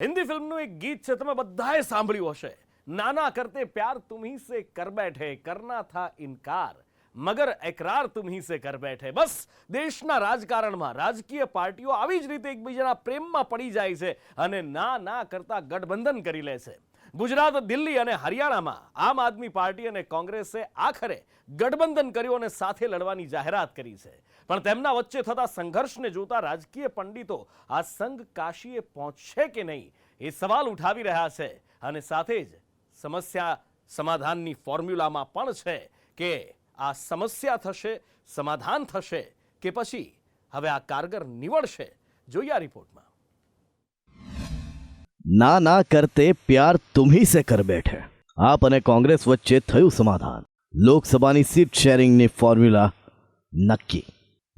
हिंदी फिल्मનું એક ગીત છે, તમે બધાએ સાંભળ્યું હશે. નાના કરતે પ્યાર તુમ્ही से कर बैठे, करना था इनकार मगर इकरार तुम्ही से कर बैठे. બસ દેશના રાજકારણમાં રાજકીય પાર્ટીઓ આવી જ રીતે એકબીજાના પ્રેમમાં પડી જાય છે અને ના કરતા ગઠબંધન કરી લે છે. ગુજરાત, દિલ્હી અને હરિયાણામાં આમ આદમી પાર્ટી અને કોંગ્રેસે આખરે ગઠબંધન કર્યું અને સાથે લડવાની જાહેરાત કરી છે. પણ તેમના વચ્ચે થતા સંઘર્ષને જોતા રાજકીય પંડિતો આ સંઘ કાશીએ પહોંચશે કે નહીં એ સવાલ ઉઠાવી રહ્યા છે અને સાથે જ સમસ્યા સમાધાનની ફોર્મ્યુલામાં પણ છે કે આ સમસ્યા થશે, સમાધાન થશે કે પછી હવે આ કારગર નીવડશે. જોઈએ આ રિપોર્ટમાં. ના કરતે પ્યાર તુમ્ही से कर बैठे. આપ અને કોંગ્રેસ વચ્ચે થયું સમાધાન. લોકસભાની સીટ શેરિંગની ફોર્મ્યુલા નક્કી.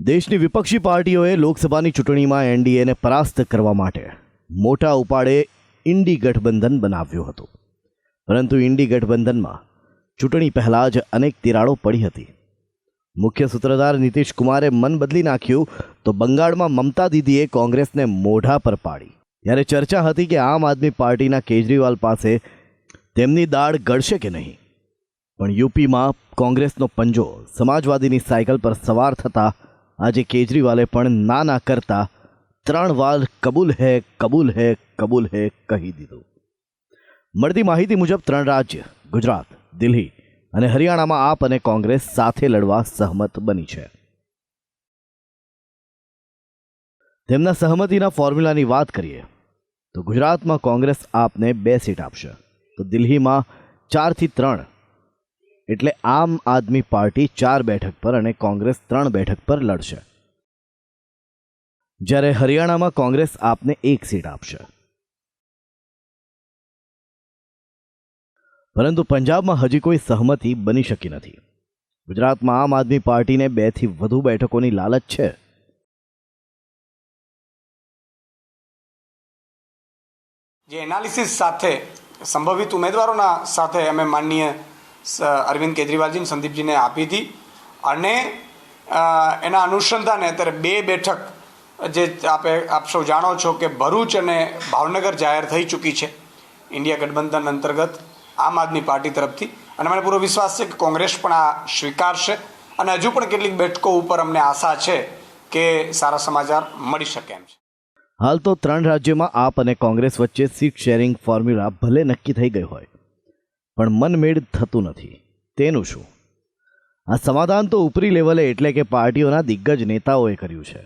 દેશની વિપક્ષી પાર્ટીઓએ લોકસભાની ચૂંટણીમાં એનડીએને પરાસ્ત કરવા માટે મોટા ઉપાડે ઇન્ડી ગઠબંધન બનાવ્યું હતું. પરંતુ ઇન્ડી ગઠબંધનમાં ચૂંટણી પહેલાં જ અનેક તિરાડો પડી હતી. મુખ્ય સૂત્રધાર નીતિશ કુમારે મન બદલી નાખ્યું તો બંગાળમાં મમતા દીદીએ કોંગ્રેસને મોઢા પર પાડી. ત્યારે ચર્ચા હતી કે આમ આદમી પાર્ટીના કેજરીવાલ પાસે તેમની દાળ ગળશે કે નહીં. પણ યુપીમાં કોંગ્રેસનો પંજો સમાજવાદીની સાયકલ પર સવાર થતાં આજે કેજરીવાલે પણ ના કરતા 3 વાર કબૂલ હે કબૂલ હે કબૂલ હે કહી દીધું. મળતી માહિતી મુજબ 3 રાજ્ય ગુજરાત, દિલ્હી અને હરિયાણામાં આપ અને કોંગ્રેસ સાથે લડવા સહમત બની છે. તેમના સહમતિના ફોર્મ્યુલાની વાત કરીએ તો ગુજરાતમાં કોંગ્રેસ આપને 2 સીટ આપશે, તો દિલ્હીમાં 4 થી 3 એટલે આમ આદમી પાર્ટી 4 બેઠક પર અને કોંગ્રેસ 3 બેઠક પર લડશે. જ્યારે હરિયાણામાં કોંગ્રેસ આપને 1 સીટ આપશે. પરંતુ પંજાબમાં હજી કોઈ સહમતિ બની શકી નથી. ગુજરાતમાં આમ આદમી પાર્ટીને 2 થી વધુ બેઠકોની લાલચ છે. જે એનાલિસિસ સાથે સંભવિત ઉમેદવારોના સાથે અમે માનનીય અરવિંદ કેજરીવાલજી, સંદીપજીને આપી હતી અને એના અનુસંધાને અત્યારે 2 બેઠક જે આપ સૌ જાણો છો કે ભરૂચ અને ભાવનગર જાહેર થઈ ચૂકી છે ઇન્ડિયા ગઠબંધન અંતર્ગત આમ આદમી પાર્ટી તરફથી. અને મને પૂરો વિશ્વાસ છે કે કોંગ્રેસ પણ આ સ્વીકારશે અને હજુ પણ કેટલીક બેઠકો ઉપર અમને આશા છે કે સારા સમાચાર મળી શકે એમ છે. હાલ તો 3 રાજ્યોમાં આપ અને કોંગ્રેસ વચ્ચે સીટ શેરિંગ ફોર્મ્યુલા ભલે નક્કી થઈ ગઈ હોય પણ મનમેળ થતું નથી. તેનું શું? આ સમાધાન તો ઉપરી લેવલે એટલે કે પાર્ટીઓના દિગ્ગજ નેતાઓએ કર્યું છે.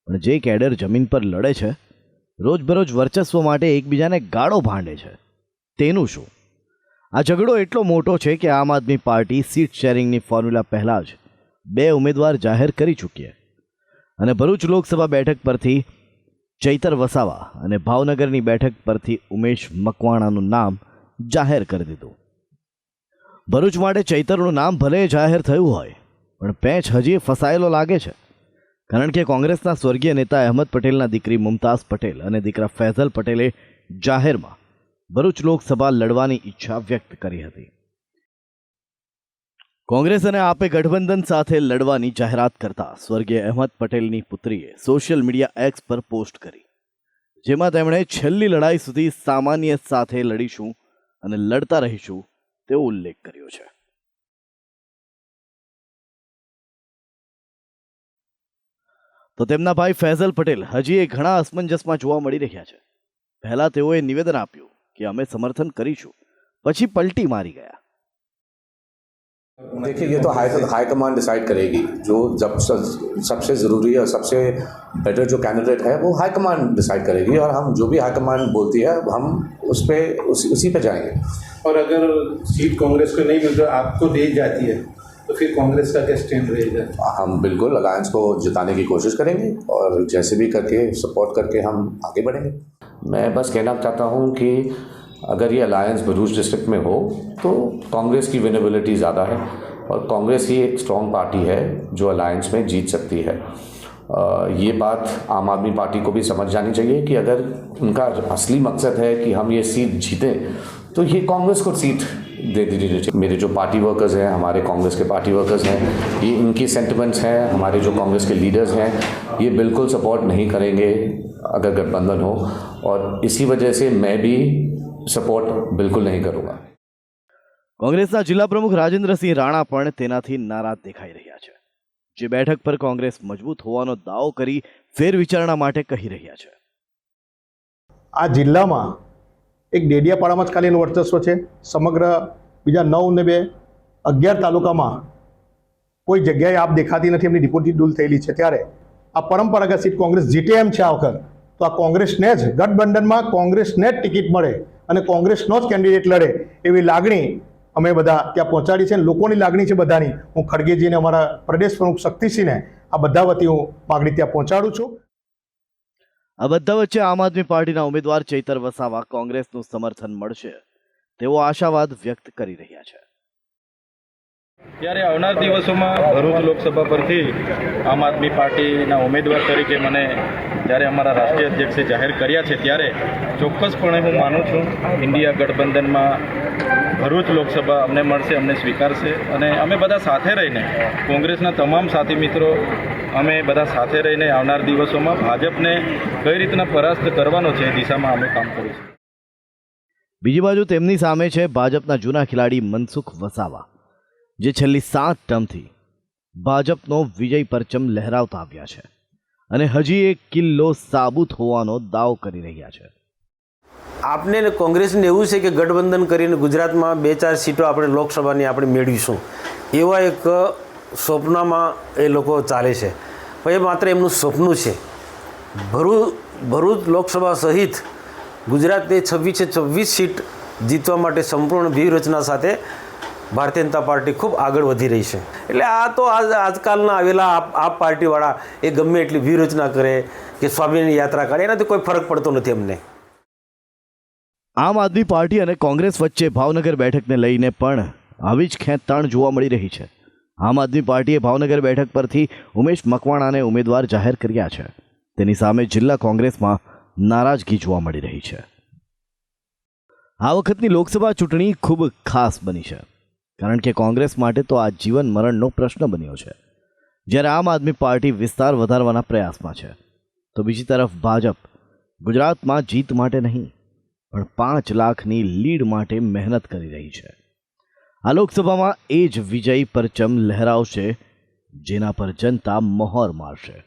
પણ જે કેડર જમીન પર લડે છે, રોજબરોજ વર્ચસ્વ માટે એકબીજાને ગાળો ભાંડે છે, તેનું શું? આ ઝઘડો એટલો મોટો છે કે આમ આદમી પાર્ટી સીટ શેરિંગની ફોર્મ્યુલા પહેલાં જ 2 ઉમેદવાર જાહેર કરી ચૂકી અને ભરૂચ લોકસભા બેઠક પરથી ચૈતર વસાવા અને ભાવનગરની બેઠક પરથી ઉમેશ મકવાણાનું નામ જાહેર કરી દીધું. ભરૂચ માટે ચૈતરનું નામ ભલે જાહેર થયું હોય પણ પેચ હજી ફસાયેલો લાગે છે. કારણ કે કોંગ્રેસના સ્વર્ગીય નેતા અહેમદ પટેલના દીકરી મુમતાઝ પટેલ અને દીકરા ફૈઝલ પટેલે જાહેરમાં ભરૂચ લોકસભા લડવાની ઈચ્છા વ્યક્ત કરી હતી. કોંગ્રેસ અને આપે ગઠબંધન સાથે લડવાની જાહેરાત કરતા સ્વર્ગીય અહેમદ પટેલની પુત્રીએ સોશિયલ મીડિયા એક્સ પર પોસ્ટ કરી, જેમાં તેમણે છેલ્લી લડાઈ સુધી સામાન્ય સાથે લડીશું અને લડતા રહીશું તેવો ઉલ્લેખ કર્યો છે. તો તેમના ભાઈ ફૈઝલ પટેલ હજી ઘણા અસમંજસમાં જોવા મળી રહ્યા છે. પહેલા તેઓએ નિવેદન આપ્યું કે અમે સમર્થન કરીશું, પછી પલટી मारी गया. देखिए, ये तो हाईकमान डिसाइड करेगी. जो जब सबसे ज़रूरी है और सबसे बेटर जो कैंडिडेट है वो हाईकमान डिसाइड करेगी और हम जो भी हाईकमान बोलती है हम उसी पे जाएंगे. और अगर सीट कांग्रेस को नहीं मिलती आपको दे जाती है तो फिर कांग्रेस का क्या स्टैंड रहेगा? हम बिल्कुल अलायंस को जिताने की कोशिश करेंगे और जैसे भी करके सपोर्ट करके हम आगे बढ़ेंगे. मैं बस कहना चाहता हूँ कि अगर ये अलायंस भरूच डिस्ट्रिक्ट में हो तो कांग्रेस की विनेबिलिटी ज़्यादा है और कांग्रेस ही एक स्ट्रॉन्ग पार्टी है जो अलायंस में जीत सकती है. ये बात आम आदमी पार्टी को भी समझ जानी चाहिए कि अगर उनका असली मकसद है कि हम ये सीट जीतें तो ये कांग्रेस को सीट दे दीजिए चाहिए. मेरे जो पार्टी वर्कर्स हैं, हमारे कांग्रेस के पार्टी वर्कर्स हैं, ये इनकी सेंटिमेंट्स हैं. हमारे जो कांग्रेस के लीडर्स हैं ये बिल्कुल सपोर्ट नहीं करेंगे अगर गठबंधन हो, और इसी वजह से मैं भी सपोर्ट बिल्कुल नहीं करूँगा। કોંગ્રેસના જિલ્લા પ્રમુખ રાજેન્દ્રસિંહ રાણા પણ તેનાથી નારાજ દેખાઈ રહ્યા છે, જે બેઠક પર કોંગ્રેસ મજબૂત હોવાનો દાવો કરી ફેરવિચારણા માટે કહી રહ્યા છે. આ જિલ્લામાં એક ડેડિયાપાડામાં જ ખાલી એનું વર્ચસ્વ છે. સમગ્ર બીજા 9 ને 2 11 તાલુકામાં કોઈ જગ્યાએ આપ દેખાતી નથી, એમની ડિપોઝિટ ડૂલ થયેલી છે. ત્યારે આ પરંપરાગત સીટ કોંગ્રેસ જીતે એમ છે આ વખત, તો આ કોંગ્રેસને જ ગઠબંધનમાં કોંગ્રેસને જ ટિકિટ મળે અને કોંગ્રેસનો જ કેન્ડિડેટ લડે એવી લાગણી અમે બધા ત્યાં પહોંચાડી છે. અને લોકોની લાગણી છે બધાની. હું ખડગેજીને, અમારા પ્રદેશ પ્રમુખ શક્તિસિંહને આ બધા વતી હું માગણી ત્યાં પહોંચાડું છું. આ બધા વચ્ચે આમ આદમી પાર્ટીના ઉમેદવાર ચૈતર વસાવા કોંગ્રેસનું સમર્થન મળશે તેવો આશાવાદ વ્યક્ત કરી રહ્યા છે. ત્યારે આવનાર દિવસોમાં ભરૂચ લોકસભા પરથી આમ આદમી પાર્ટીના ઉમેદવાર તરીકે મને જ્યારે અમારા રાષ્ટ્રીય અધ્યક્ષે જાહેર કર્યા છે, ત્યારે ચોક્કસપણે હું માનું છું ઇન્ડિયા ગઠબંધનમાં ભરૂચ લોકસભા અમને મળશે, અમને સ્વીકારશે. અને અમે બધા સાથે રહીને, કોંગ્રેસના તમામ સાથી મિત્રો અમે બધા સાથે રહીને આવનાર દિવસોમાં ભાજપને કઈ રીતના પરાસ્ત કરવાનો છે એ દિશામાં અમે કામ કરીશું. બીજી બાજુ તેમની સામે છે ભાજપના જૂના ખેલાડી મનસુખ વસાવા, જે છેલ્લી 7 ટર્મથી ભાજપનો વિજય પરચમ લહેરાવતા આવ્યા છે અને હજી એક કિલ્લો સાબુત હોવાનો દાવો કરી રહ્યા છે. આપને કોંગ્રેસને એવું છે કે ગઠબંધન કરીને ગુજરાતમાં 2-4 સીટો આપણે લોકસભાની આપણે મેળવીશું, એવા એક સ્વપ્નમાં એ લોકો ચાલે છે. પણ એ માત્ર એમનું સપનું છે. ભરૂચ લોકસભા સહિત ગુજરાતની 26 સીટ જીતવા માટે સંપૂર્ણ વ્યૂહરચના સાથે ભારતીય જનતા પાર્ટી ખૂબ આગળ વધી રહી છે. એટલે આ તો આજકાલના આવેલા આ પાર્ટીવાળા એ ગમે એટલી વ્યૂહરચના કરે કે સ્વામીની યાત્રા કરે, એનાથી કોઈ ફરક પડતો નથી અમને. આમ આદમી પાર્ટી અને કોંગ્રેસ વચ્ચે ભાવનગર બેઠકને લઈને પણ આવી જ ખેંચતાણ જોવા મળી રહી છે. આમ આદમી પાર્ટીએ ભાવનગર બેઠક પરથી ઉમેશ મકવાણાને ઉમેદવાર જાહેર કર્યા છે. તેની સામે જિલ્લા કોંગ્રેસમાં નારાજગી જોવા મળી રહી છે. આ વખતની લોકસભા ચૂંટણી ખૂબ ખાસ બની છે, કારણ કે કોંગ્રેસ માટે તો આ જીવન મરણનો પ્રશ્ન બન્યો છે. જ્યારે આમ આદમી પાર્ટી વિસ્તાર વધારવાના પ્રયાસમાં છે, તો બીજી તરફ ભાજપ ગુજરાતમાં જીત માટે નહીં પણ 5 લાખની લીડ માટે મહેનત કરી રહી છે. આ લોકસભામાં એ જ વિજય પરચમ લહેરાવશે જેના પર જનતા મહોર મારશે.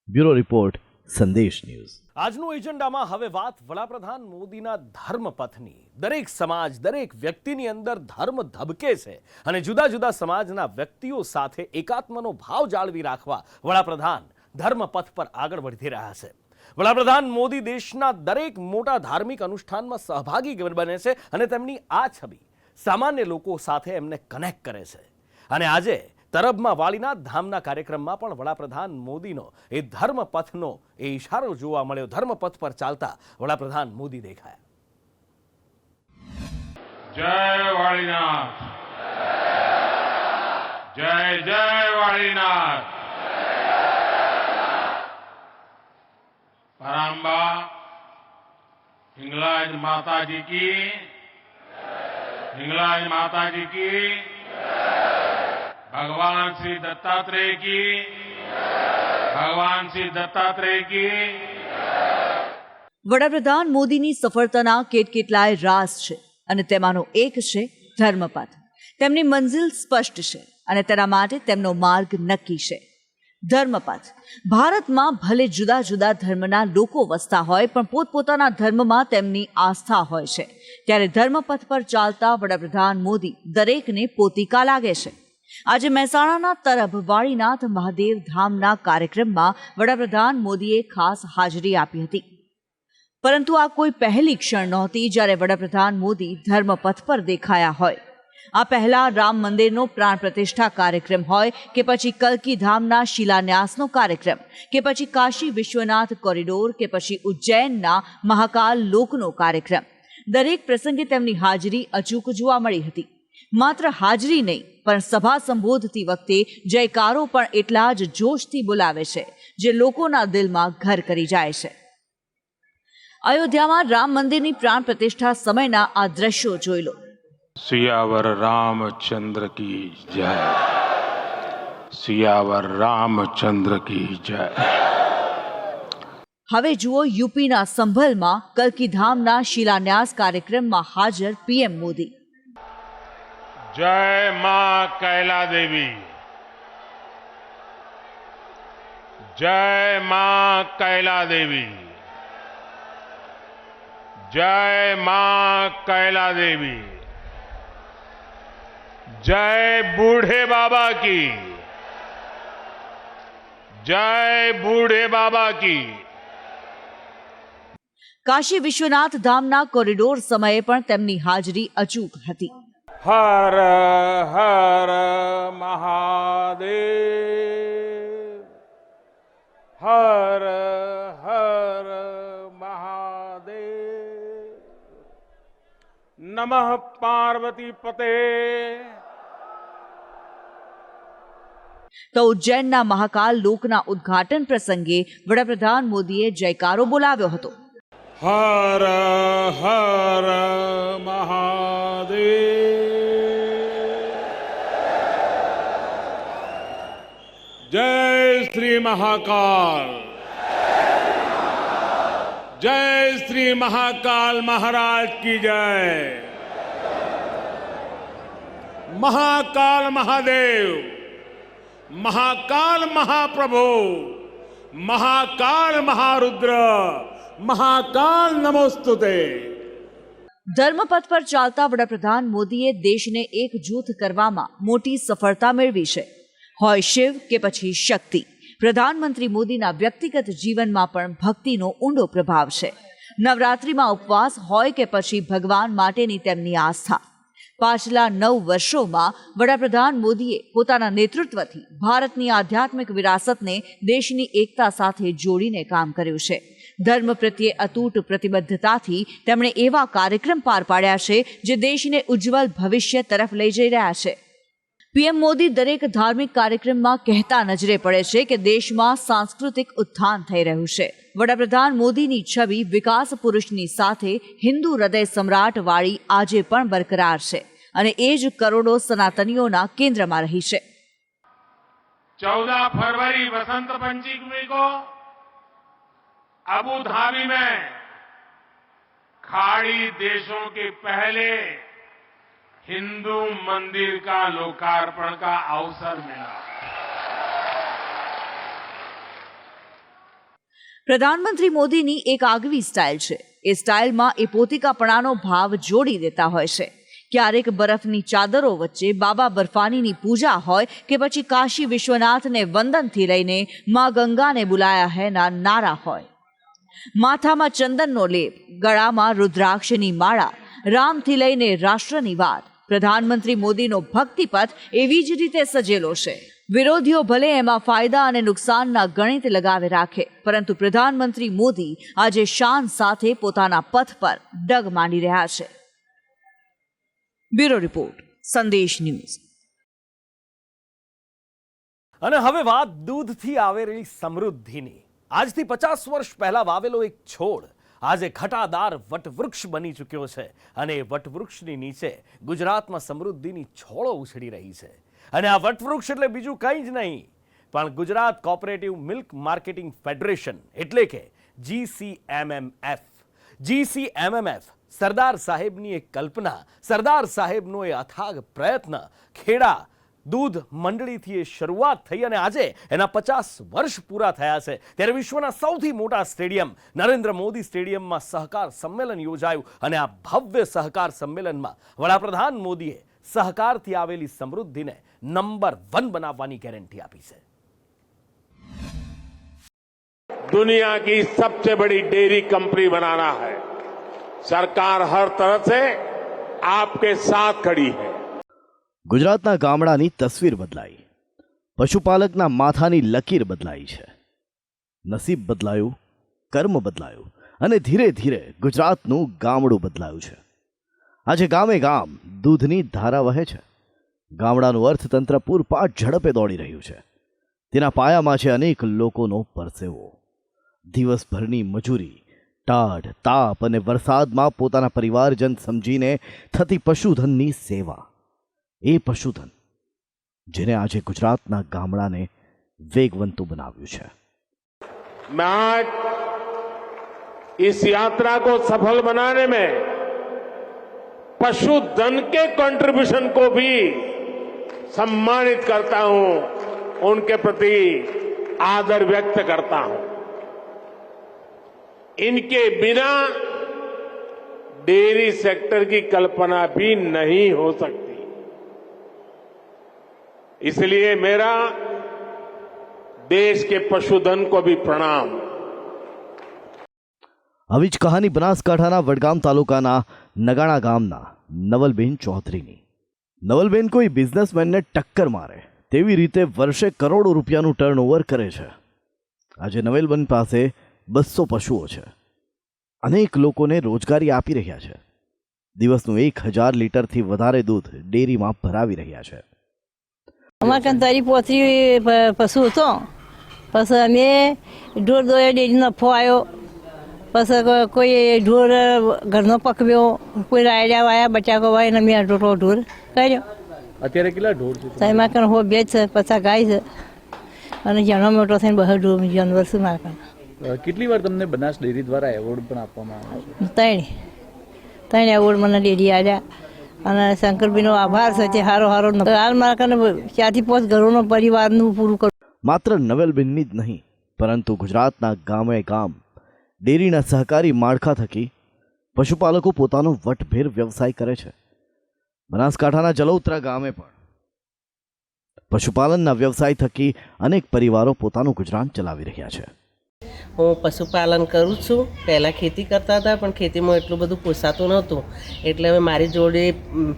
બ્યુરો રિપોર્ટ, સંદેશ ન્યૂઝ. આજનું એજન્ડામાં હવે વાત વડાપ્રધાન મોદીના ધર્મપથની. દરેક સમાજ, દરેક વ્યક્તિની અંદર ધર્મ ધબકે છે અને જુદા જુદા સમાજના વ્યક્તિઓ સાથે એકાત્મનો ભાવ જાળવી રાખવા વડાપ્રધાન ધર્મપથ પર આગળ વધી રહ્યા છે. વડાપ્રધાન મોદી દેશના દરેક મોટા ધાર્મિક અનુષ્ઠાનમાં સહભાગી બને છે અને તેમની આ છબી સામાન્ય લોકો સાથે એમને કનેક્ટ કરે છે. અને આજે તરબમાં વાળીનાથ ધામના કાર્યક્રમમાં પણ વડાપ્રધાન મોદીનો એ ધર્મપથનો એ ઇશારો જોવા મળ્યો. ધર્મપથ પર ચાલતા વડાપ્રધાન મોદી દેખાયા. જય વાળીનાથ, જય જય વાળીનાથ. પરાંબા हिंगलाज माता जी की, हिंगलाज माता जी की, भगवान श्री दत्तात्रेय की, भगवान श्री दत्तात्रेय की. વડાપ્રધાન મોદીની સફળતાના કેટલાય રાઝ છે અને તેમાંનો એક છે ધર્મપથ. તેમની મંઝિલ સ્પષ્ટ છે અને તેના માટે તેમનો માર્ગ નક્કી છે. ધર્મપથ. ભારતમાં ભલે જુદા જુદા ધર્મના લોકો વસતા હોય પણ પોતપોતાના ધર્મમાં તેમની આસ્થા હોય છે. ત્યારે ધર્મપથ પર ચાલતા વડાપ્રધાન મોદી દરેકને પોતીકા લાગે છે. આજે મહેસાણાના તરફ વાળીનાથ મહાદેવ ધામના કાર્યક્રમમાં વડાપ્રધાન મોદીએ ખાસ હાજરી આપી હતી. પરંતુ આ કોઈ પહેલી ક્ષણ નહોતી જ્યારે વડાપ્રધાન મોદી ધર્મપથ પર દેખાયા હોય. આ પહેલા રામ મંદિરનો પ્રાણ પ્રતિષ્ઠા કાર્યક્રમ હોય કે પછી કલ્કી ધામના શિલાન્યાસનો કાર્યક્રમ કે પછી કાશી વિશ્વનાથ કોરિડોર કે પછી ઉજ્જૈનના મહાકાલ લોકનો કાર્યક્રમ, દરેક પ્રસંગે તેમની હાજરી અચૂક જોવા મળી હતી. માત્ર હાજરી નહીં પણ સભા સંબોધતી વખતે જયકારો પણ એટલા જ જોશથી બોલાવે છે જે લોકોના દિલમાં ઘર કરી જાય છે. અયોધ્યામાં રામ મંદિરની પ્રાણ પ્રતિષ્ઠા સમયના આ દ્રશ્યો જોઈ લો. सियावर रामचंद्र की जय, सियावर रामचंद्र की जय. હવે જુઓ યુપીના સંભલમાં કલ્કીધામના શિલાન્યાસ કાર્યક્રમમાં હાજર પીએમ મોદી. जय मां कैला देवी, जय मां कैला देवी, जय मां कैला देवी, जय बूढ़े बाबा की, जय बूढ़े बाबा की. કાશી વિશ્વનાથ ધામના કોરિડોર સમયે પણ તેમની હાજરી અચૂક હતી. हर हर महादेव, हर हर महादेव, नमः पार्वती पते. તો ઉજ્જૈનના મહાકાલ લોકના ઉદ્ઘાટન પ્રસંગે વડાપ્રધાન મોદીએ જયકારો બોલાવ્યો હતો. हर हर महादेव, जय श्री महाकाल, जय श्री महाकाल महाराज की जय. महाकाल महादेव, महाकाल महाप्रभु, महाकाल महारुद्र, महाकाल नमोस्तुते. ધર્મપથ પર ચાલતા વડાપ્રધાન મોદીએ દેશને એકજૂથ કરવામાં મોટી સફળતા મેળવી છે. હોય શિવ કે પછી શક્તિ, પ્રધાનમંત્રી મોદીના વ્યક્તિગત જીવનમાં પણ ભક્તિનો ઊંડો પ્રભાવ છે. નવરાત્રિમાં ઉપવાસ હોય કે પછી ભગવાન માટેની તેમની આસ્થા. પાછલા 9 વર્ષોમાં વડાપ્રધાન મોદીએ પોતાના નેતૃત્વથી ભારતની આધ્યાત્મિક વિરાસતને દેશની એકતા સાથે જોડીને કામ કર્યું છે. ધર્મ પ્રત્યે અતૂટ પ્રતિબદ્ધતાથી તેમણે એવા કાર્યક્રમ પાર પાડ્યા છે જે દેશને ઉજ્જવલ ભવિષ્ય તરફ લઈ જઈ રહ્યા છે. પીએમ મોદી દરેક ધાર્મિક કાર્યક્રમમાં કહેતા નજરે પડે છે કે દેશમાં સાંસ્કૃતિક ઉત્થાન થઈ રહ્યું છે. વડાપ્રધાન મોદીની છબી વિકાસ પુરુષની સાથે હિન્દુ હૃદય સમ્રાટ વાળી આજે પણ બરકરાર છે અને એ જ કરોડો સનાતનીઓના કેન્દ્રમાં રહી છે. 14 फरवरी वसंत पंचमी को अबू धाबी में खाड़ी देशों के पहले हिंदू मंदिर का लोकार्पण का अवसर मिला. પ્રધાનમંત્રી મોદીની એક આગવી સ્ટાઇલ છે. એ સ્ટાઇલમાં એ પોતિકાપણાનો ભાવ જોડી દેતા હોય છે. ક્યારેક બરફની ચાદરો વચ્ચે બાબા બર્ફાનીની પૂજા હોય કે પછી કાશી વિશ્વનાથને વંદનથી લઈને માં ગંગાને બુલાયા હૈના નારા હોય. માથામાં ચંદનનો લેપ, ગળામાં રુદ્રાક્ષની માળા, રામથી લઈને રાષ્ટ્રની વાત. પ્રધાનમંત્રી મોદીનો ભક્તિપથ એવી જ રીતે સજેલો છે. વિરોધીઓ ભલે એમાં ફાયદા અને નુકસાનના ગણિત લગાવે રાખે, પરંતુ પ્રધાનમંત્રી મોદી આજે શાન સાથે પોતાના પથ પર ડગ માંડી રહ્યા છે. બ્યુરો રિપોર્ટ, સંદેશ ન્યૂઝ. અને હવે વાત દૂધથી આવેલી સમૃદ્ધિની. આજથી 50 વર્ષ પહેલા વાવેલો એક છોડ આજે ઘટાદાર વટવૃક્ષ બની ચૂક્યો છે અને એ વટવૃક્ષની નીચે ગુજરાતમાં સમૃદ્ધિની છોડો ઉછળી રહી છે. અને આ વટવૃક્ષ એટલે બીજું કંઈ જ નહીં પણ Gujarat cooperative milk marketing federation એટલે કે GCMMF. GCMMF સરદાર સાહેબની એક કલ્પના, સરદાર સાહેબનો એ અથાગ પ્રયત્ન. ખેડા દૂધ મંડળીથી એ શરૂઆત થઈ અને આજે એના 50 વર્ષ પૂરા થયા છે. ત્યારે વિશ્વના સૌથી મોટા સ્ટેડિયમ નરેન્દ્ર મોદી સ્ટેડિયમમાં સહકાર સંમેલન યોજાયું અને આ ભવ્ય સહકાર સંમેલનમાં વડાપ્રધાન મોદીએ સહકારથી આવેલી સમૃદ્ધિને નંબર 1 બનાવવાની ગેરંટી આપી છે. दुनिया की सबसे बड़ी डेयरी कंपनी बनाना है. सरकार हर तरफ से आपके साथ खड़ी है. ગુજરાતના ગામડાની તસવીર બદલાઈ, પશુપાલકના માથાની લકીર બદલાઈ છે. નસીબ બદલાયું, કર્મ બદલાયું અને ધીરે ધીરે ગુજરાતનું ગામડું બદલાયું છે. આજે ગામે ગામ દૂધની ધારા વહે છે. ગામડાનું અર્થતંત્ર પૂરપાટ ઝડપે દોડી રહ્યું છે. તેના પાયામાં છે અનેક લોકોનો પરસેવો. દિવસભરની મજૂરી, ટાઢ, તાપ અને વરસાદમાં પોતાના પરિવારજન સમજીને થતી પશુધનની સેવા. એ પશુધન જેને આજે ગુજરાતના ગામડાને વેગવંતું બનાવ્યું છે. मैं आज इस यात्रा को सफल बनाने में पशुधन के कंट्रीब्यूशन को भी सम्मानित करता हूं, उनके प्रति आदर व्यक्त करता हूं। इनके बिना डेयरी सेक्टर की कल्पना भी नहीं हो सकती। इसलिए मेरा देश के पशुधन को भी प्रणाम। આવી જ કહાની બનાસકાંઠાના વડગામ તાલુકાના નગાણા ગામના નવલબેન ચૌધરીની. નવલબેન કોઈ બિઝનેસમેનને ટક્કર મારે તેવી રીતે વર્ષે કરોડો રૂપિયાનું ટર્નઓવર કરે છે. આજે નવલબેન પાસે 200 પશુઓ છે. અનેક લોકોને રોજગારી આપી રહ્યા છે. દિવસનું 1000 લીટરથી વધારે દૂધ ડેરીમાં ભરાવી રહ્યા છે. અમારે કાં તારી પોતરી પશુ હતો, પછી અમે ઢોર દોયા ડેરી નફો આવ્યો, પછી કોઈ ઢોર ઘરનો પકવ્યો, કોઈ રાયડા વાયા બચાકો વાય અમે આટલો ઢોર કર્યો. અત્યારે કેટલા ઢોર છે? એમાં કાં હો 2 છે, 50 ગાય છે અને જાણો મોટો થઈને બહાર ઢોર જાનવર છે મારા કાં. કેટલી વાર તમને બનાસ ડેરી દ્વારા એવોર્ડ પણ આપવામાં આવે છે? 3 એવોર્ડ મને ડેરી આવ્યા અને શંકરભાઈનો આભાર છે તે હારો હાલ મારા કાને 4 થી 5 ઘરોનો પરિવારનું પૂરું કરું. માત્ર નવલબેનની જ નહીં પરંતુ ગુજરાતના ગામે ગામ ડેરીના સહકારી માળખા થકી પશુપાલકો પોતાનો વટભેર વ્યવસાય કરે છે. બનાસકાંઠાના જલોત્રા ગામે પણ પશુપાલનના વ્યવસાય થકી અનેક પરિવારો પોતાનું ગુજરાન ચલાવી રહ્યા છે. હું પશુપાલન કરું છું. પહેલાં ખેતી કરતા હતા પણ ખેતીમાં એટલું બધું પોસાતું નહોતું, એટલે હવે મારી જોડે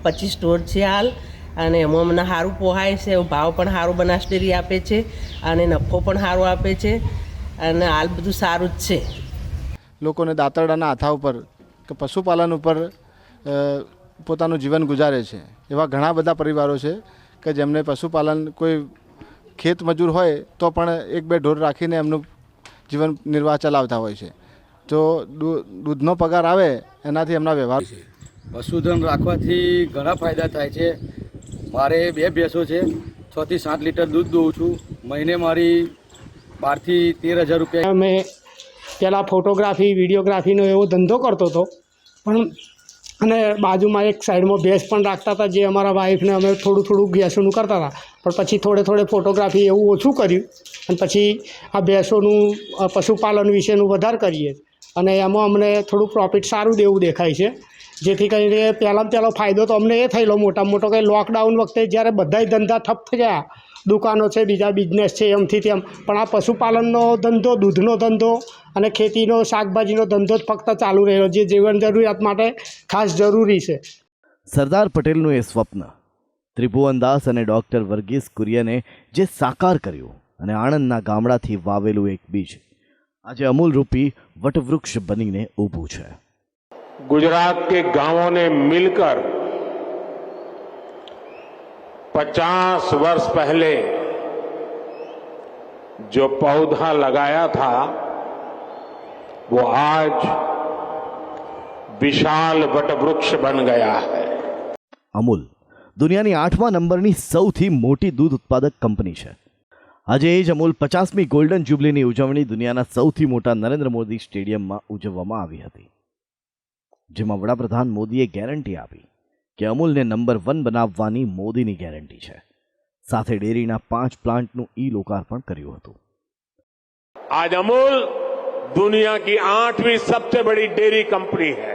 25 ઢોર છે હાલ અને એમાં મને સારું પોહાય છે. ભાવ પણ સારું બનાસ ડેરી આપે છે અને નફો પણ સારો આપે છે અને હાલ બધું સારું જ છે. લોકોને દાંતરડાના હાથા ઉપર કે પશુપાલન ઉપર પોતાનું જીવન ગુજારે છે. એવા ઘણા બધા પરિવારો છે કે જેમને પશુપાલન કોઈ ખેત મજૂર હોય તો પણ 1-2 ઢોર રાખીને એમનું જીવન નિર્વાહ ચલાવતા હોય છે. તો દૂધનો પગાર આવે એનાથી એમના વ્યવહાર છે. પશુધન રાખવાથી ઘણા ફાયદા થાય છે. મારે 2 ભેંસો છે, 6 થી 7 લીટર દૂધ દઉં છું. મહિને મારી 12 થી 13,000 રૂપિયા. મેં પહેલાં ફોટોગ્રાફી વિડીયોગ્રાફીનો એવો ધંધો કરતો હતો, પણ અને બાજુમાં એક સાઈડમાં ભેંસ પણ રાખતા હતા, જે અમારા વાઈફને અમે થોડું ભેંસોનું કરતા હતા. પણ પછી થોડે ફોટોગ્રાફી એવું ઓછું કર્યું અને પછી આ ભેંસોનું પશુપાલન વિશેનું વધારે કરીએ અને એમાં અમને થોડું પ્રોફિટ સારું દેવું દેખાય છે. જેથી કરીને પહેલો ફાયદો તો અમને એ થયેલો મોટો કે લોકડાઉન વખતે જ્યારે બધાય ધંધા ઠપ થયા, દુકાનો છે, બીજા બિઝનેસ છે, એમથી તેમ, પણ આ પશુપાલનનો ધંધો, દૂધનો ધંધો અને ખેતીનો શાકભાજીનો ધંધો જ ફક્ત ચાલુ રહ્યો, જે જીવન જરૂરિયાત માટે ખાસ જરૂરી છે. સરદાર પટેલનું એ સ્વપ્ન ત્રિભુવનદાસ અને ડૉક્ટર વર્ગીસ કુરિયને જે સાકાર કર્યું અને આણંદના ગામડાથી વાવેલું એક બીજ આજે અમૂલરૂપી વટવૃક્ષ બનીને ઊભું છે. गुजरात के गांवों ने मिलकर 50 वर्ष पहले जो पौधा लगाया था वो आज विशाल वटवृक्ष बन गया है. અમૂલ દુનિયાની 8મા નંબરની સૌથી મોટી દૂધ ઉત્પાદક કંપની છે. આજે એ જ અમૂલ 50મી ગોલ્ડન જ્યુબિલીની ઉજવણી દુનિયાના સૌથી મોટા નરેન્દ્ર મોદી સ્ટેડિયમમાં ઉજવવામાં આવી હતી, જેમાં વડાપ્રધાન મોદીએ ગેરંટી આપી કે અમૂલને નંબર 1 બનાવવાની મોદીની ગેરંટી છે. સાથે ડેરીના 5 પ્લાન્ટનું લોકાર્પણ કર્યું હતું. आज अमूल दुनिया की 8वीं सबसे बड़ी डेयरी कंपनी है.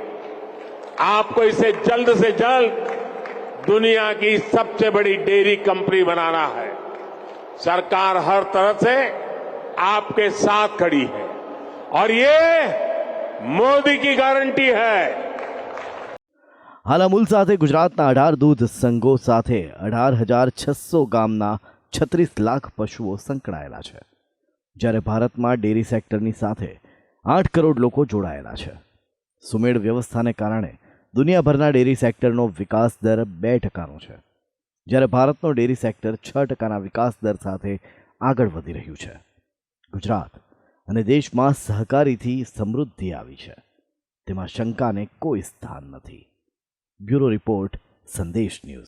आपको इसे जल्द से जल्द दुनिया की सबसे बड़ी डेयरी कंपनी बनाना है. सरकार हर तरह से आपके साथ खड़ी है और ये मोदी की गारंटी है. હાલ અમૂલ સાથે ગુજરાતના 18 દૂધ સંઘો સાથે 18,600 ગામના 36 લાખ પશુઓ સંકળાયેલા છે, જ્યારે ભારતમાં ડેરી સેક્ટરની સાથે 8 કરોડ લોકો જોડાયેલા છે. સુમેળ વ્યવસ્થાને કારણે દુનિયાભરના ડેરી સેક્ટરનો વિકાસ દર 2%નો છે, જ્યારે ભારતનો ડેરી સેક્ટર 6%ના વિકાસ દર સાથે આગળ વધી રહ્યું છે. ગુજરાત અને દેશમાં સહકારીથી સમૃદ્ધિ આવી છે, તેમાં શંકાને કોઈ સ્થાન નથી. બ્યુરો રિપોર્ટ, સંદેશ ન્યૂઝ.